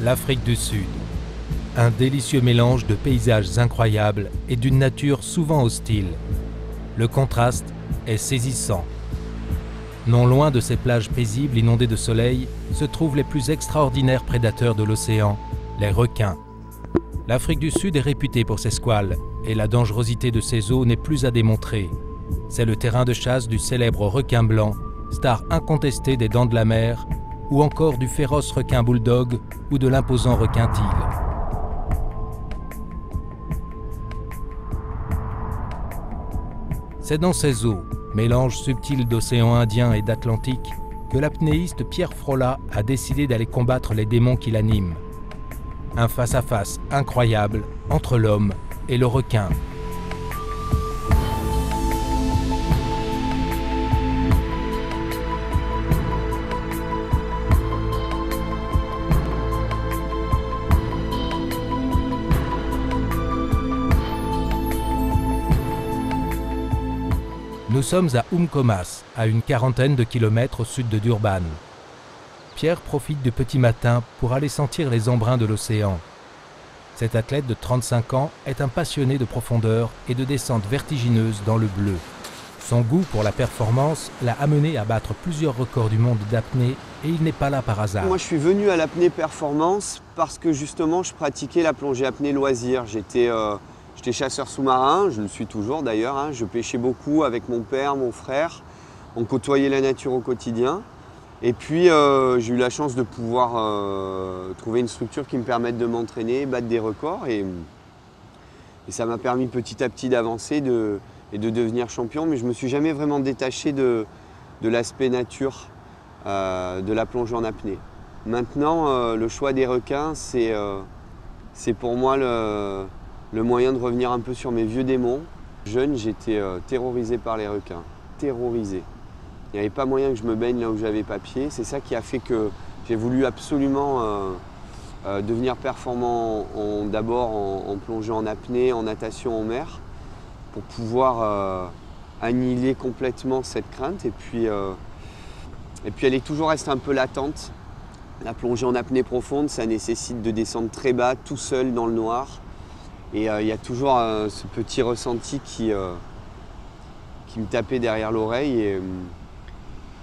l'Afrique du Sud. Un délicieux mélange de paysages incroyables et d'une nature souvent hostile. Le contraste est saisissant. Non loin de ces plages paisibles inondées de soleil se trouvent les plus extraordinaires prédateurs de l'océan, les requins. L'Afrique du Sud est réputée pour ses squales et la dangerosité de ses eaux n'est plus à démontrer. C'est le terrain de chasse du célèbre requin blanc, star incontestée des dents de la mer, ou encore du féroce requin bulldog ou de l'imposant requin tigre. C'est dans ces eaux, mélange subtil d'océan Indien et d'Atlantique, que l'apnéiste Pierre Frolat a décidé d'aller combattre les démons qui l'animent. Un face-à-face incroyable entre l'homme et le requin. Nous sommes à Umkomaas, à une quarantaine de kilomètres au sud de Durban. Pierre profite du petit matin pour aller sentir les embruns de l'océan. Cet athlète de 35 ans est un passionné de profondeur et de descente vertigineuse dans le bleu. Son goût pour la performance l'a amené à battre plusieurs records du monde d'apnée et il n'est pas là par hasard. Moi je suis venu à l'apnée performance parce que justement je pratiquais la plongée apnée loisir. J'étais chasseur sous-marin, je le suis toujours d'ailleurs, hein. Je pêchais beaucoup avec mon père, mon frère. On côtoyait la nature au quotidien. Et puis j'ai eu la chance de pouvoir trouver une structure qui me permette de m'entraîner, battre des records. Et ça m'a permis petit à petit d'avancer et de devenir champion. Mais je ne me suis jamais vraiment détaché de l'aspect nature de la plongée en apnée. Maintenant, le choix des requins, c'est pour moi le moyen de revenir un peu sur mes vieux démons. Jeune, j'étais terrorisé par les requins, terrorisé. Il n'y avait pas moyen que je me baigne là où j'avais pas pied. C'est ça qui a fait que j'ai voulu absolument devenir performant d'abord en plongée en apnée, en natation en mer, pour pouvoir annihiler complètement cette crainte. Et puis elle est toujours restée un peu latente. La plongée en apnée profonde, ça nécessite de descendre très bas, tout seul dans le noir. Et il y a toujours ce petit ressenti qui me tapait derrière l'oreille.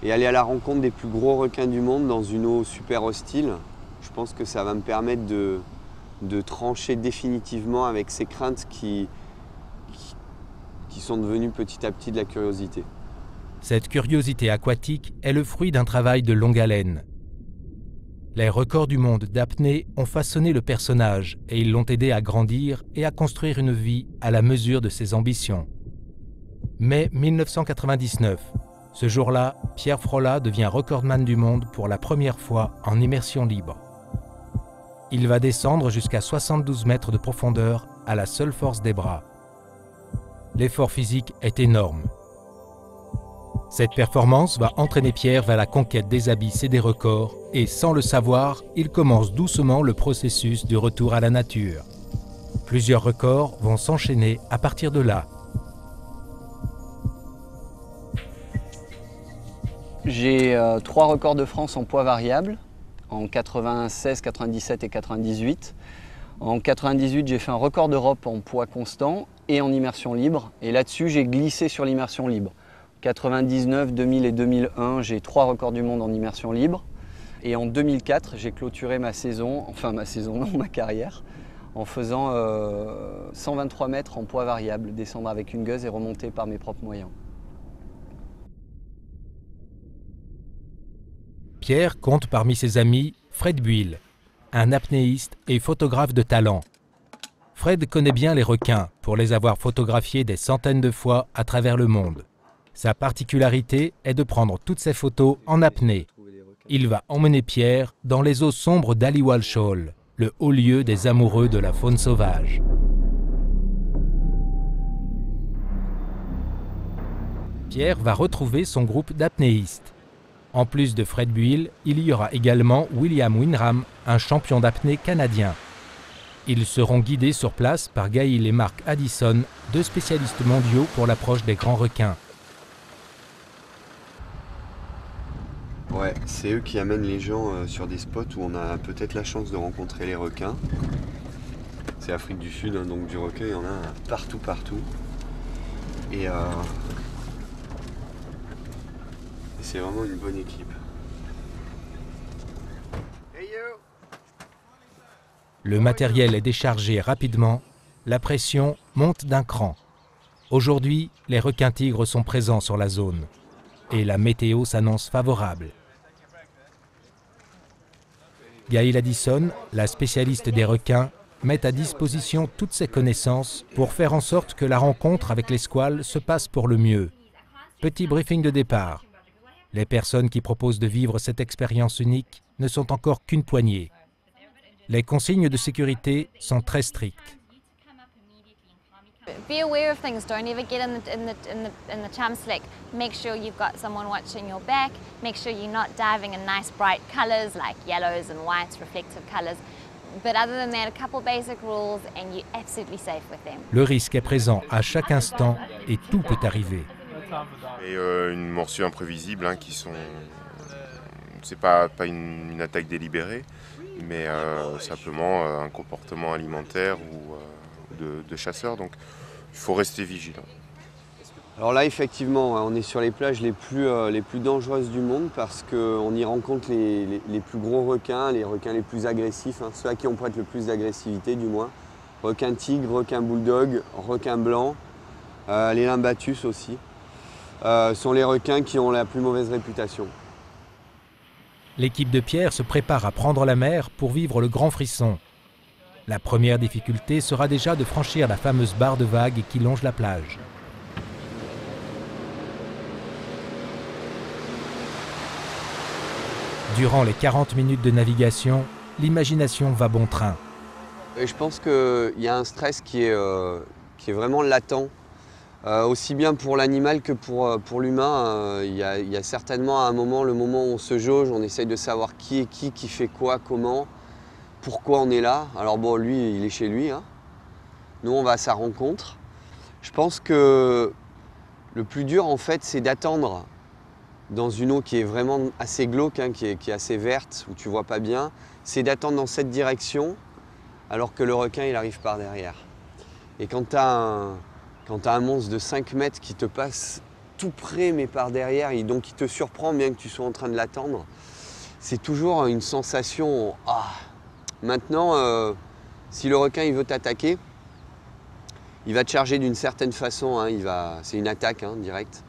Et aller à la rencontre des plus gros requins du monde dans une eau super hostile, je pense que ça va me permettre de trancher définitivement avec ces craintes qui sont devenues petit à petit de la curiosité. Cette curiosité aquatique est le fruit d'un travail de longue haleine. Les records du monde d'apnée ont façonné le personnage et ils l'ont aidé à grandir et à construire une vie à la mesure de ses ambitions. Mai 1999. Ce jour-là, Pierre Frolat devient recordman du monde pour la première fois en immersion libre. Il va descendre jusqu'à 72 mètres de profondeur à la seule force des bras. L'effort physique est énorme. Cette performance va entraîner Pierre vers la conquête des abysses et des records et, sans le savoir, il commence doucement le processus du retour à la nature. Plusieurs records vont s'enchaîner à partir de là. J'ai 3 records de France en poids variable, en 96, 97 et 98. En 98, j'ai fait un record d'Europe en poids constant et en immersion libre. Et là-dessus, j'ai glissé sur l'immersion libre. 99, 2000 et 2001, j'ai 3 records du monde en immersion libre. Et en 2004, j'ai clôturé ma carrière, en faisant 123 mètres en poids variable, descendre avec une gueuse et remonter par mes propres moyens. Pierre compte parmi ses amis Fred Buil, un apnéiste et photographe de talent. Fred connaît bien les requins pour les avoir photographiés des centaines de fois à travers le monde. Sa particularité est de prendre toutes ses photos en apnée. Il va emmener Pierre dans les eaux sombres d'Aliwal Shoal, le haut lieu des amoureux de la faune sauvage. Pierre va retrouver son groupe d'apnéistes. En plus de Fred Buil, il y aura également William Winram, un champion d'apnée canadien. Ils seront guidés sur place par Gail et Mark Addison, 2 spécialistes mondiaux pour l'approche des grands requins. Ouais, c'est eux qui amènent les gens sur des spots où on a peut-être la chance de rencontrer les requins. C'est Afrique du Sud, hein, donc du requin, il y en a partout. Et c'est vraiment une bonne équipe. Le matériel est déchargé rapidement, la pression monte d'un cran. Aujourd'hui, les requins-tigres sont présents sur la zone et la météo s'annonce favorable. Gail Addison, la spécialiste des requins, met à disposition toutes ses connaissances pour faire en sorte que la rencontre avec les squales se passe pour le mieux. Petit briefing de départ. Les personnes qui proposent de vivre cette expérience unique ne sont encore qu'une poignée. Les consignes de sécurité sont très strictes. Be aware of things. Don't ever get in the chum slick. Make sure you've got someone watching your back. Make sure you're not diving in nice bright colours like yellows and whites, reflective colours. But other than that, a couple basic rules and you're absolutely safe with them. Le risque est présent à chaque instant et tout peut arriver. Et une morsure imprévisible, hein, qui sont... C'est pas une attaque délibérée, mais simplement un comportement alimentaire ou de chasseur, donc il faut rester vigilant. Alors là, effectivement, on est sur les plages les plus dangereuses du monde parce qu'on y rencontre les plus gros requins, les requins les plus agressifs, hein, ceux à qui on prête le plus d'agressivité du moins. Requin tigre, requin bulldog, requin blanc, les limbatus aussi, sont les requins qui ont la plus mauvaise réputation. L'équipe de Pierre se prépare à prendre la mer pour vivre le grand frisson. La première difficulté sera déjà de franchir la fameuse barre de vagues qui longe la plage. Durant les 40 minutes de navigation, l'imagination va bon train. Et je pense qu'il y a un stress qui est vraiment latent, aussi bien pour l'animal que pour l'humain. Il y a certainement à un moment, le moment où on se jauge, on essaye de savoir qui est qui fait quoi, comment. Pourquoi on est là? Alors bon, lui, il est chez lui, hein. Nous, on va à sa rencontre. Je pense que le plus dur, en fait, c'est d'attendre dans une eau qui est vraiment assez glauque, hein, qui est assez verte, où tu vois pas bien. C'est d'attendre dans cette direction, alors que le requin, il arrive par derrière. Et quand tu as un monstre de 5 mètres qui te passe tout près, mais par derrière, et donc il te surprend, bien que tu sois en train de l'attendre, c'est toujours une sensation... Ah. Maintenant, si le requin il veut t'attaquer, il va te charger d'une certaine façon, hein, c'est une attaque, hein, directe.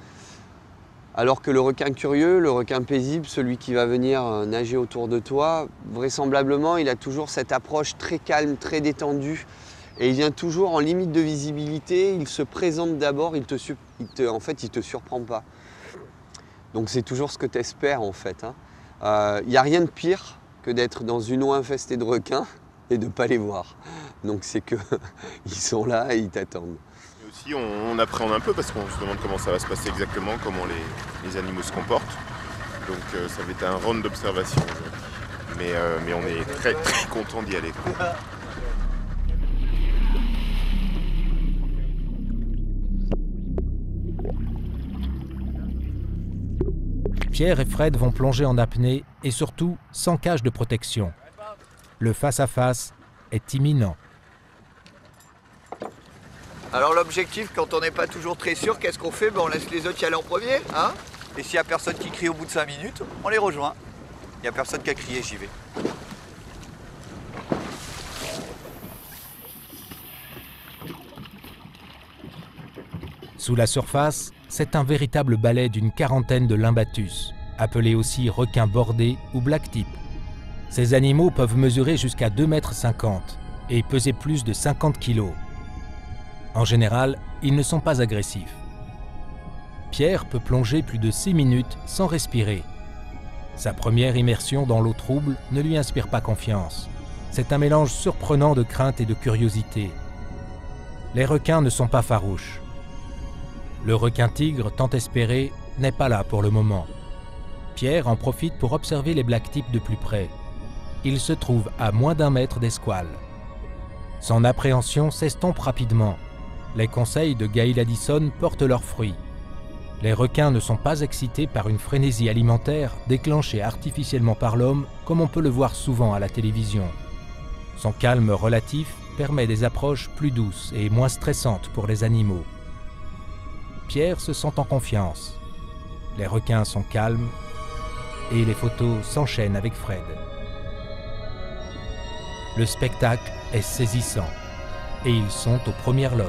Alors que le requin curieux, le requin paisible, celui qui va venir nager autour de toi, vraisemblablement, il a toujours cette approche très calme, très détendue. Et il vient toujours en limite de visibilité, il se présente d'abord, en fait, il te surprend pas. Donc c'est toujours ce que tu espères, en fait, hein. Y a rien de pire que d'être dans une eau infestée de requins et de ne pas les voir. Donc c'est qu'ils sont là et ils t'attendent. Et aussi on appréhende un peu parce qu'on se demande comment ça va se passer exactement, comment les animaux se comportent. Donc ça va être un round d'observation aujourd'hui. Mais on est très très content d'y aller. Pierre et Fred vont plonger en apnée et surtout sans cage de protection. Le face-à-face est imminent. Alors l'objectif, quand on n'est pas toujours très sûr, qu'est-ce qu'on fait? On laisse les autres y aller en premier, hein? Et s'il n'y a personne qui crie au bout de 5 minutes, on les rejoint. Il n'y a personne qui a crié, j'y vais. Sous la surface, c'est un véritable balai d'une quarantaine de limbatus, appelés aussi requins bordés ou blacktip. Ces animaux peuvent mesurer jusqu'à 2,50 m et peser plus de 50 kg. En général, ils ne sont pas agressifs. Pierre peut plonger plus de 6 minutes sans respirer. Sa première immersion dans l'eau trouble ne lui inspire pas confiance. C'est un mélange surprenant de crainte et de curiosité. Les requins ne sont pas farouches. Le requin-tigre tant espéré n'est pas là pour le moment. Pierre en profite pour observer les blacktip de plus près. Il se trouve à moins d'1 mètre des squales. Son appréhension s'estompe rapidement. Les conseils de Gail Addison portent leurs fruits. Les requins ne sont pas excités par une frénésie alimentaire déclenchée artificiellement par l'homme, comme on peut le voir souvent à la télévision. Son calme relatif permet des approches plus douces et moins stressantes pour les animaux. Pierre se sent en confiance. Les requins sont calmes et les photos s'enchaînent avec Fred. Le spectacle est saisissant et ils sont aux premières loges.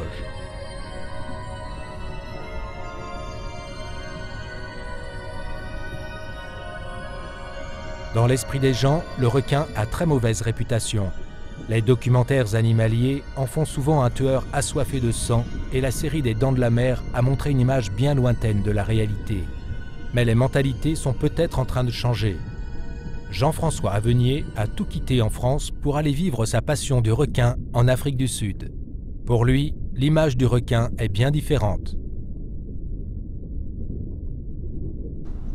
Dans l'esprit des gens, le requin a très mauvaise réputation. Les documentaires animaliers en font souvent un tueur assoiffé de sang et la série des Dents de la Mer a montré une image bien lointaine de la réalité. Mais les mentalités sont peut-être en train de changer. Jean-François Avenier a tout quitté en France pour aller vivre sa passion du requin en Afrique du Sud. Pour lui, l'image du requin est bien différente.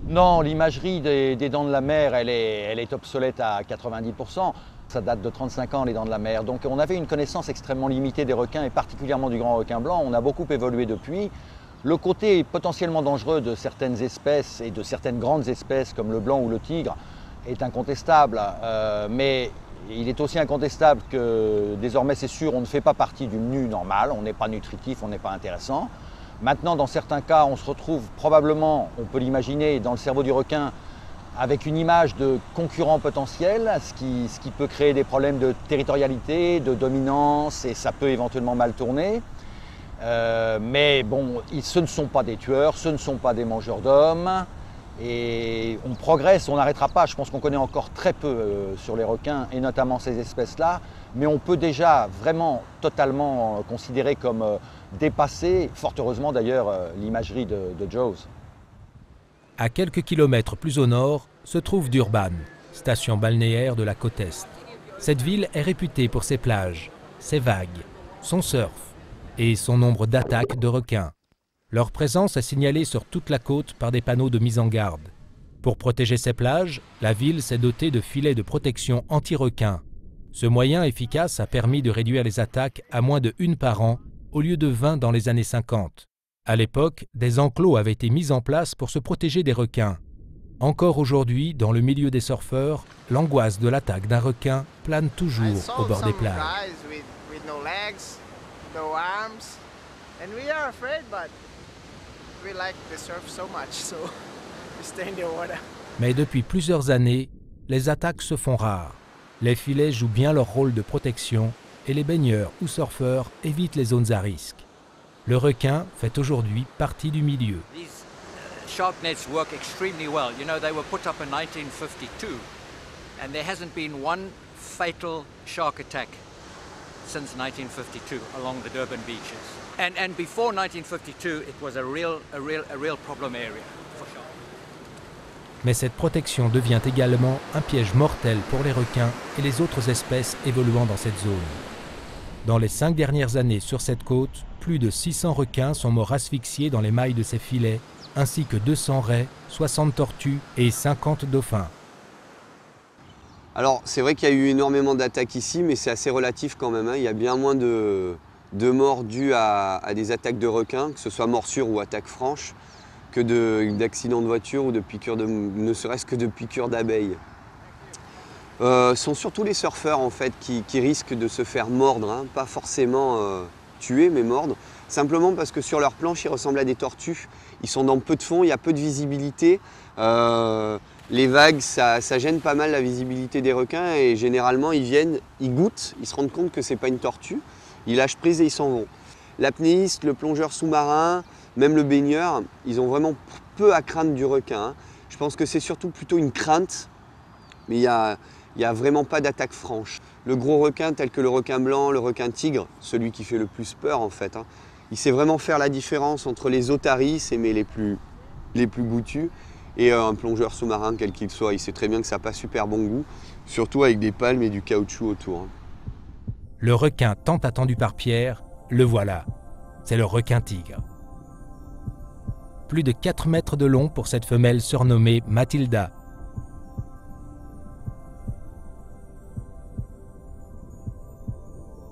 Non, l'imagerie des Dents de la Mer, elle est obsolète à 90%. Ça date de 35 ans, les Dents de la Mer. Donc on avait une connaissance extrêmement limitée des requins et particulièrement du grand requin blanc. On a beaucoup évolué depuis. Le côté potentiellement dangereux de certaines espèces et de certaines grandes espèces comme le blanc ou le tigre est incontestable. Mais il est aussi incontestable que désormais, c'est sûr, on ne fait pas partie du menu normal. On n'est pas nutritif, on n'est pas intéressant. Maintenant, dans certains cas, on se retrouve probablement, on peut l'imaginer, dans le cerveau du requin, avec une image de concurrent potentiel, ce qui peut créer des problèmes de territorialité, de dominance, et ça peut éventuellement mal tourner. Mais bon, ce ne sont pas des tueurs, ce ne sont pas des mangeurs d'hommes, et on progresse, on n'arrêtera pas. Je pense qu'on connaît encore très peu sur les requins, et notamment ces espèces-là, mais on peut déjà vraiment totalement considérer comme dépasser, fort heureusement d'ailleurs, l'imagerie de Jaws. À quelques kilomètres plus au nord se trouve Durban, station balnéaire de la côte Est. Cette ville est réputée pour ses plages, ses vagues, son surf et son nombre d'attaques de requins. Leur présence est signalée sur toute la côte par des panneaux de mise en garde. Pour protéger ces plages, la ville s'est dotée de filets de protection anti-requins. Ce moyen efficace a permis de réduire les attaques à moins de 1 par an, au lieu de 20 dans les années 50. À l'époque, des enclos avaient été mis en place pour se protéger des requins. Encore aujourd'hui, dans le milieu des surfeurs, l'angoisse de l'attaque d'un requin plane toujours au bord des plages. Mais depuis plusieurs années, les attaques se font rares. Les filets jouent bien leur rôle de protection et les baigneurs ou surfeurs évitent les zones à risque. Le requin fait aujourd'hui partie du milieu. These shark nets work extremely well. You know, they were put up in 1952 and there hasn't been one fatal shark attack since 1952 along the Durban beaches. And before 1952, it was a real problem area for sharks. Mais cette protection devient également un piège mortel pour les requins et les autres espèces évoluant dans cette zone. Dans les 5 dernières années sur cette côte, plus de 600 requins sont morts asphyxiés dans les mailles de ces filets, ainsi que 200 raies, 60 tortues et 50 dauphins. Alors c'est vrai qu'il y a eu énormément d'attaques ici, mais c'est assez relatif quand même, hein. Il y a bien moins de morts dues à des attaques de requins, que ce soit morsures ou attaques franches, que d'accidents de voiture ou de piqûres ne serait-ce que de piqûres d'abeilles. Sont surtout les surfeurs en fait qui risquent de se faire mordre, hein. Pas forcément tuer mais mordre, simplement parce que sur leur planche ils ressemblent à des tortues, ils sont dans peu de fond, il y a peu de visibilité, les vagues ça gêne pas mal la visibilité des requins et généralement ils viennent, ils goûtent, ils se rendent compte que c'est pas une tortue, ils lâchent prise et ils s'en vont. L'apnéiste, le plongeur sous-marin, même le baigneur, ils ont vraiment peu à craindre du requin, hein. Je pense que c'est surtout plutôt une crainte, mais il n'y a vraiment pas d'attaque franche. Le gros requin tel que le requin blanc, le requin tigre, celui qui fait le plus peur en fait, hein, il sait vraiment faire la différence entre les otaries, mais les plus goûtus, et un plongeur sous-marin quel qu'il soit. Il sait très bien que ça n'a pas super bon goût, surtout avec des palmes et du caoutchouc autour, hein. Le requin tant attendu par Pierre, le voilà. C'est le requin tigre. Plus de 4 mètres de long pour cette femelle surnommée Matilda.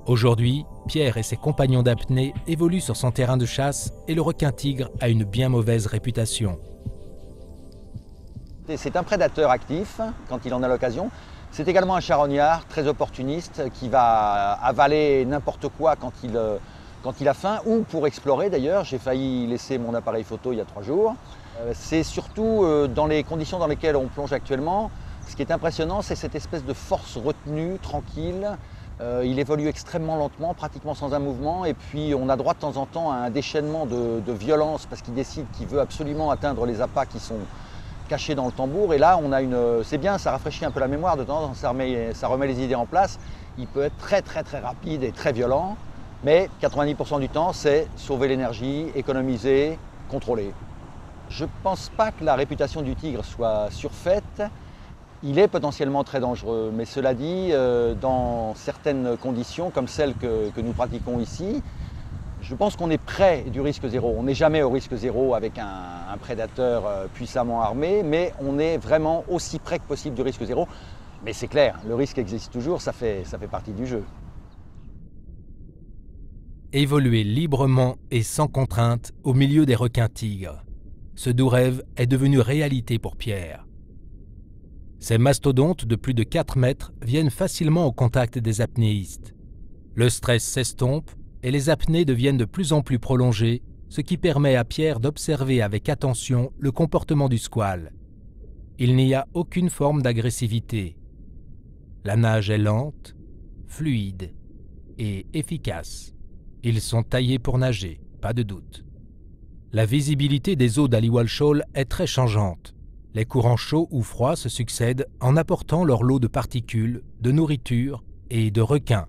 Aujourd'hui, Pierre et ses compagnons d'apnée évoluent sur son terrain de chasse et le requin-tigre a une bien mauvaise réputation. C'est un prédateur actif quand il en a l'occasion. C'est également un charognard très opportuniste qui va avaler n'importe quoi quand il a faim ou pour explorer d'ailleurs. J'ai failli laisser mon appareil photo il y a 3 jours. C'est surtout dans les conditions dans lesquelles on plonge actuellement. Ce qui est impressionnant, c'est cette espèce de force retenue, tranquille. Il évolue extrêmement lentement, pratiquement sans un mouvement. Et puis on a droit de temps en temps à un déchaînement de violence parce qu'il décide qu'il veut absolument atteindre les appâts qui sont cachés dans le tambour. Et là, on a c'est bien, ça rafraîchit un peu la mémoire de temps en temps, ça remet les idées en place. Il peut être très rapide et très violent. Mais 90% du temps, c'est sauver l'énergie, économiser, contrôler. Je ne pense pas que la réputation du tigre soit surfaite. Il est potentiellement très dangereux, mais cela dit, dans certaines conditions, comme celles que nous pratiquons ici, je pense qu'on est près du risque zéro. On n'est jamais au risque zéro avec un prédateur puissamment armé, mais on est vraiment aussi près que possible du risque zéro. Mais c'est clair, le risque existe toujours, ça fait partie du jeu. Évoluer librement et sans contrainte au milieu des requins-tigres. Ce doux rêve est devenu réalité pour Pierre. Ces mastodontes de plus de 4 mètres viennent facilement au contact des apnéistes. Le stress s'estompe et les apnées deviennent de plus en plus prolongées, ce qui permet à Pierre d'observer avec attention le comportement du squale. Il n'y a aucune forme d'agressivité. La nage est lente, fluide et efficace. Ils sont taillés pour nager, pas de doute. La visibilité des eaux d'Aliwal Shoal est très changeante. Les courants chauds ou froids se succèdent en apportant leur lot de particules, de nourriture et de requins.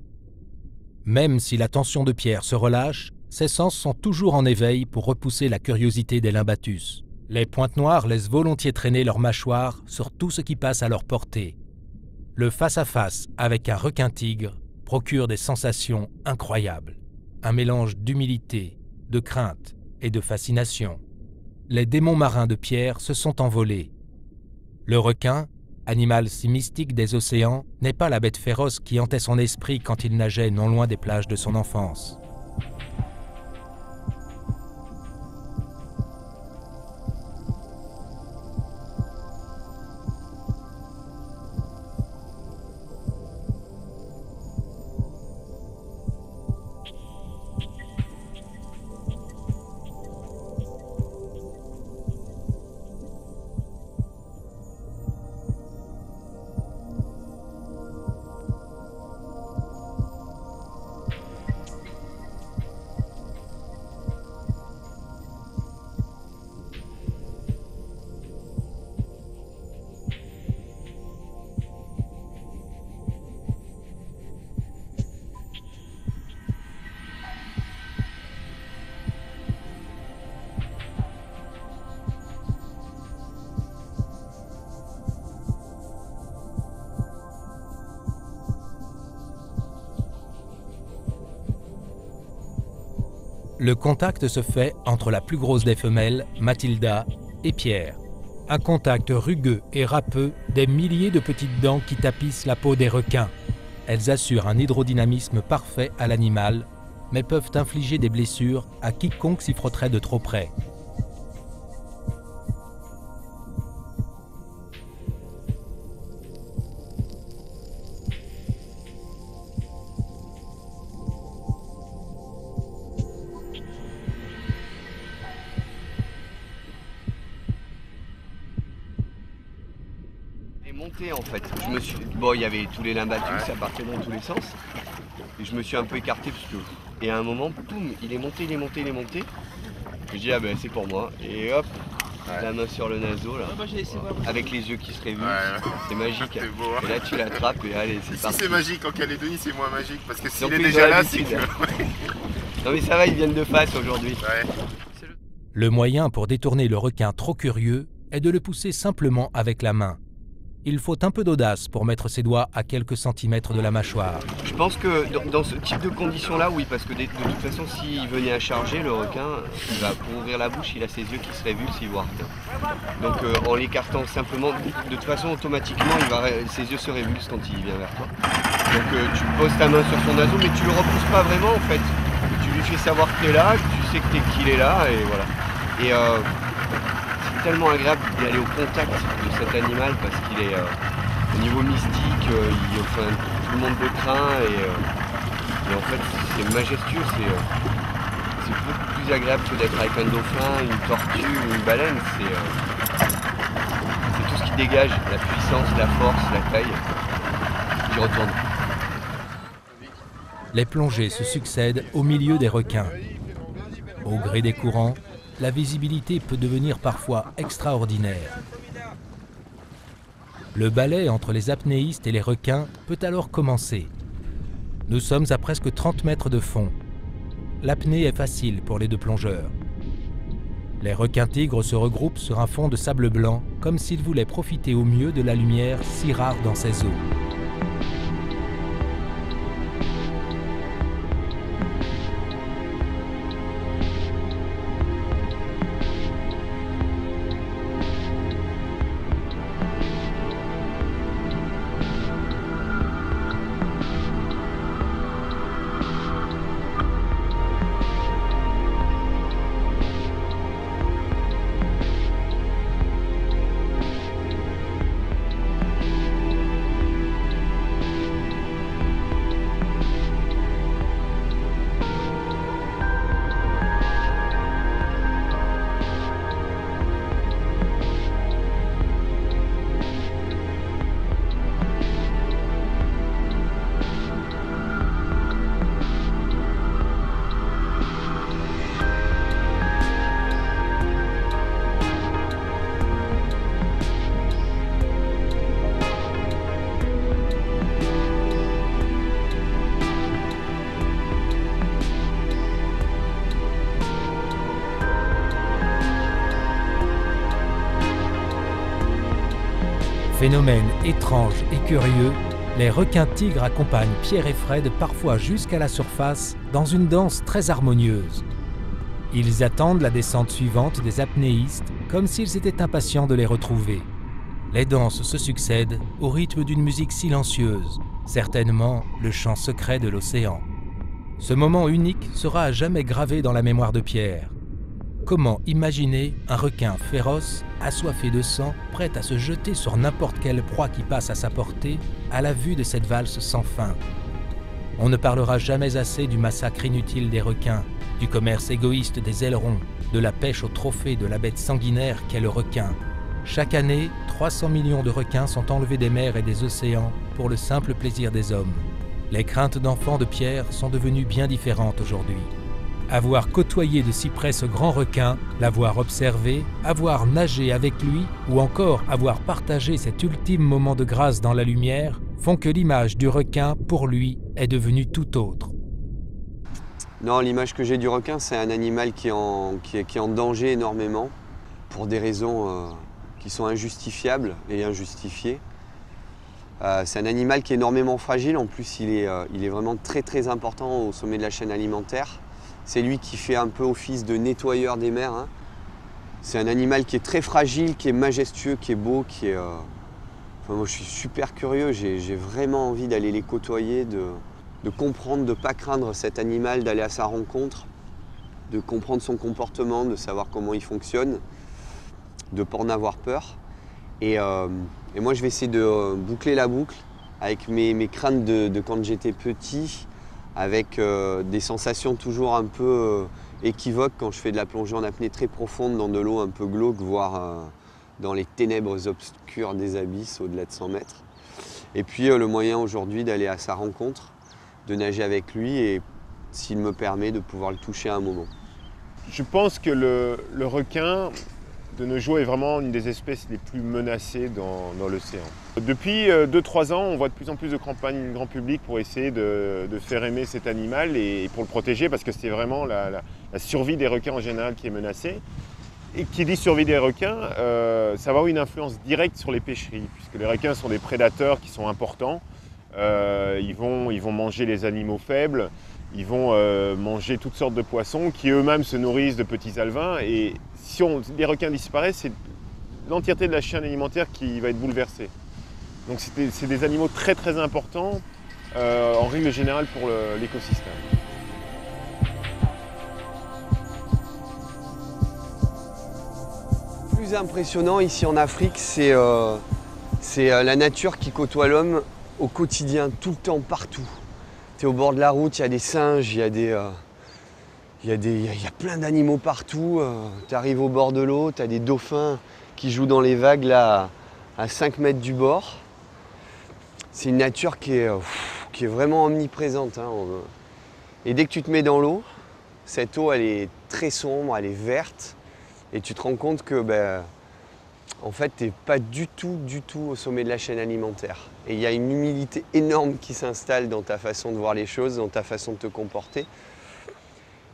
Même si la tension de Pierre se relâche, ses sens sont toujours en éveil pour repousser la curiosité des Lymbatus. Les pointes noires laissent volontiers traîner leurs mâchoires sur tout ce qui passe à leur portée. Le face-à-face avec un requin-tigre procure des sensations incroyables. Un mélange d'humilité, de crainte et de fascination. Les démons marins de Pierre se sont envolés. Le requin, animal si mystique des océans, n'est pas la bête féroce qui hantait son esprit quand il nageait non loin des plages de son enfance. Le contact se fait entre la plus grosse des femelles, Mathilda, et Pierre. Un contact rugueux et râpeux des milliers de petites dents qui tapissent la peau des requins. Elles assurent un hydrodynamisme parfait à l'animal, mais peuvent infliger des blessures à quiconque s'y frotterait de trop près. En fait, il y avait tous les Lymbatus, ça partait dans tous les sens. Et je me suis un peu écarté parce que, et à un moment, boum, il est monté. Je dis c'est pour moi. Et hop, la main sur le naseau là, avec les yeux qui se révulsent. C'est magique. C'est beau, hein. Et là tu l'attrapes et allez, c'est parti. Si c'est magique en Calédonie, c'est moins magique parce que s'il est déjà là, c'est que... Non mais ça va, ils viennent de face aujourd'hui. Ouais. Le moyen pour détourner le requin trop curieux est de le pousser simplement avec la main. il faut un peu d'audace pour mettre ses doigts à quelques centimètres de la mâchoire. Je pense que dans ce type de conditions-là, oui, parce que de toute façon, s'il venait à charger, le requin, pour ouvrir la bouche, il a ses yeux qui se révulsent s'il voit rien. Donc en l'écartant simplement, de toute façon, automatiquement, ses yeux se révulsent quand il vient vers toi. Donc tu poses ta main sur son naseau, mais tu le repousses pas vraiment en fait. Tu lui fais savoir que tu es là, que tu sais qu'il est là, et voilà. Et c'est tellement agréable d'aller au contact de cet animal parce qu'il est au niveau mystique, tout le monde le craint et en fait c'est majestueux, c'est beaucoup plus agréable que d'être avec un dauphin, une tortue ou une baleine. C'est tout ce qui dégage, la puissance, la force, la taille qui retourne. Les plongées se succèdent au milieu des requins. Au gré des courants, la visibilité peut devenir parfois extraordinaire. Le balai entre les apnéistes et les requins peut alors commencer. Nous sommes à presque 30 mètres de fond. L'apnée est facile pour les deux plongeurs. Les requins-tigres se regroupent sur un fond de sable blanc, comme s'ils voulaient profiter au mieux de la lumière si rare dans ces eaux. Phénomène étrange et curieux, les requins-tigres accompagnent Pierre et Fred parfois jusqu'à la surface dans une danse très harmonieuse. Ils attendent la descente suivante des apnéistes comme s'ils étaient impatients de les retrouver. Les danses se succèdent au rythme d'une musique silencieuse, certainement le chant secret de l'océan. Ce moment unique sera à jamais gravé dans la mémoire de Pierre. Comment imaginer un requin féroce, assoiffé de sang, prêt à se jeter sur n'importe quelle proie qui passe à sa portée, à la vue de cette valse sans fin? On ne parlera jamais assez du massacre inutile des requins, du commerce égoïste des ailerons, de la pêche au trophée de la bête sanguinaire qu'est le requin. Chaque année, 300 millions de requins sont enlevés des mers et des océans pour le simple plaisir des hommes. Les craintes d'enfants de Pierre sont devenues bien différentes aujourd'hui. Avoir côtoyé de si près ce grand requin, l'avoir observé, avoir nagé avec lui ou encore avoir partagé cet ultime moment de grâce dans la lumière font que l'image du requin, pour lui, est devenue tout autre. Non, l'image que j'ai du requin, c'est un animal qui est en danger énormément pour des raisons qui sont injustifiables et injustifiées. C'est un animal qui est énormément fragile, en plus il est vraiment très très important au sommet de la chaîne alimentaire. C'est lui qui fait un peu office de nettoyeur des mers. Hein. C'est un animal qui est très fragile, qui est majestueux, qui est beau, qui est... Enfin, moi je suis super curieux, j'ai vraiment envie d'aller les côtoyer, de comprendre, de ne pas craindre cet animal, d'aller à sa rencontre, de comprendre son comportement, de savoir comment il fonctionne, de ne pas en avoir peur. Et moi je vais essayer de boucler la boucle avec mes craintes de quand j'étais petit, avec des sensations toujours un peu équivoques quand je fais de la plongée en apnée très profonde dans de l'eau un peu glauque, voire dans les ténèbres obscures des abysses au-delà de 100 mètres. Et puis le moyen aujourd'hui d'aller à sa rencontre, de nager avec lui et, s'il me permet, de pouvoir le toucher à un moment. Je pense que le requin de nos jours est vraiment une des espèces les plus menacées dans l'océan. Depuis 2-3 ans, on voit de plus en plus de campagnes grand public pour essayer de faire aimer cet animal et pour le protéger parce que c'est vraiment la survie des requins en général qui est menacée. Et qui dit survie des requins, ça va avoir une influence directe sur les pêcheries, puisque les requins sont des prédateurs qui sont importants. Ils vont manger les animaux faibles, ils vont manger toutes sortes de poissons qui eux-mêmes se nourrissent de petits alevins. Et si les requins disparaissent, c'est l'entièreté de la chaîne alimentaire qui va être bouleversée. Donc c'est des animaux très très importants en règle générale pour l'écosystème. Le plus impressionnant ici en Afrique, c'est la nature qui côtoie l'homme au quotidien, tout le temps, partout. Tu es au bord de la route, il y a des singes, il y a plein d'animaux partout. Tu arrives au bord de l'eau, tu as des dauphins qui jouent dans les vagues là, à 5 mètres du bord. C'est une nature qui est vraiment omniprésente, hein. Et dès que tu te mets dans l'eau, cette eau elle est très sombre, elle est verte. Et tu te rends compte que en fait, tu n'es pas du tout au sommet de la chaîne alimentaire. Et il y a une humilité énorme qui s'installe dans ta façon de voir les choses, dans ta façon de te comporter.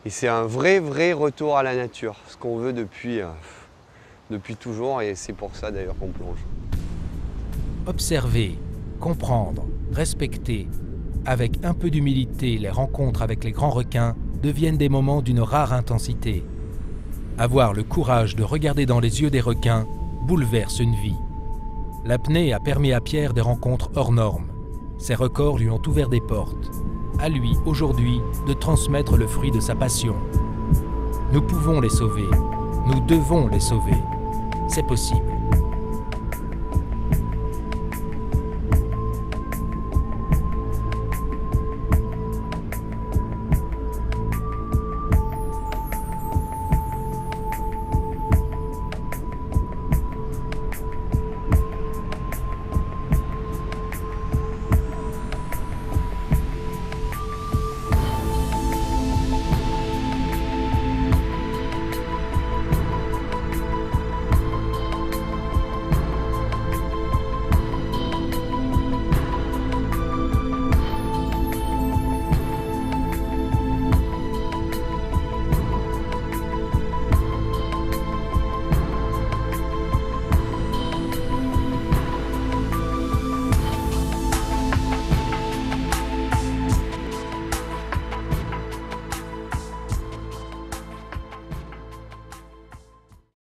Et c'est un vrai retour à la nature, ce qu'on veut depuis toujours, et c'est pour ça d'ailleurs qu'on plonge. Observer, comprendre, respecter, avec un peu d'humilité, les rencontres avec les grands requins deviennent des moments d'une rare intensité. Avoir le courage de regarder dans les yeux des requins bouleverse une vie. L'apnée a permis à Pierre des rencontres hors normes. Ses records lui ont ouvert des portes. À lui, aujourd'hui, de transmettre le fruit de sa passion. Nous pouvons les sauver. Nous devons les sauver. C'est possible.